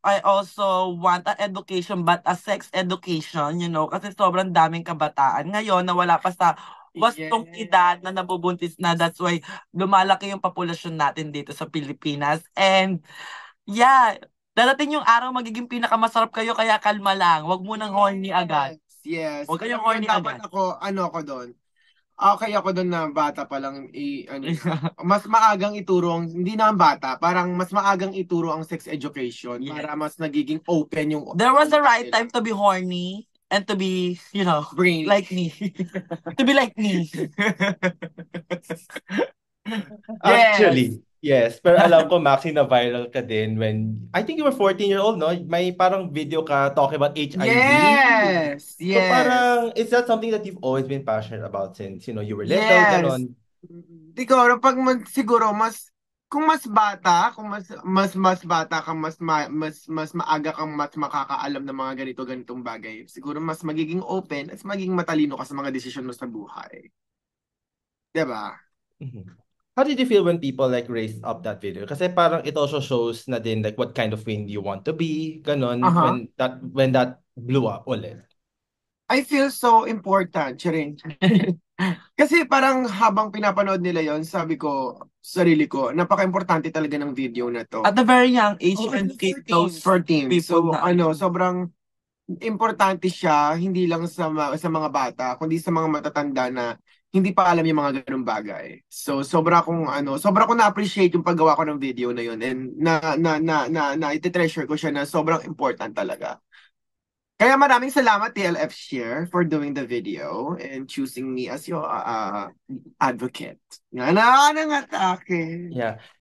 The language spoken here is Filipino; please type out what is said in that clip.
I also want an education but a sex education, kasi sobrang daming kabataan ngayon na wala pa sa wastong edad na nabubuntis na. That's why lumalaki yung populasyon natin dito sa Pilipinas. And yeah, darating yung araw magiging pinakamasarap kayo kaya kalma lang. Huwag mo nang horny agad. Yes. Huwag kayong Alam mo yun, horny dapat agad. ako doon. Okay ako doon na bata pa lang mas maagang ituro hindi na ang bata, parang mas maagang ituro ang sex education Yes. para mas nagiging open yung There was a utak right nila. time to be horny and to be, Brain. like me. To be like me. Yes. Actually, yes. Pero alam ko, Maxi, na viral ka din when, I think you were 14-year-old, no? May parang video ka talking about HIV. Yes. So Yes. parang, is that something that you've always been passionate about since, you were little, Yes. ganon? Siguro siguro mas kung mas bata, kung mas bata ka, mas maaga kang mas makakaalam ng mga ganitong bagay. Siguro mas magiging open at magiging matalino ka sa mga desisyon mo sa buhay. 'Di ba? Mhm. How did you feel when people like raised up that video? Kasi parang it also shows na din like what kind of queen you want to be, ganon, Aha. when that blew up ulit. I feel so important, Charing. Kasi parang habang pinapanood nila yon, sabi ko, sarili ko, napaka-importante talaga ng video na to. At a very young age, Oh, you can keep those for team. people So, na, sobrang importante siya, hindi lang sa mga bata, kundi sa mga matatanda na hindi pa alam yung mga ganung bagay. So, sobra kong na-appreciate yung paggawa ko ng video na yun, and na iti-treasure ko siya na sobrang important talaga. Kaya maraming salamat TLF Share for doing the video and choosing me as your advocate. Nga na atake. Yeah.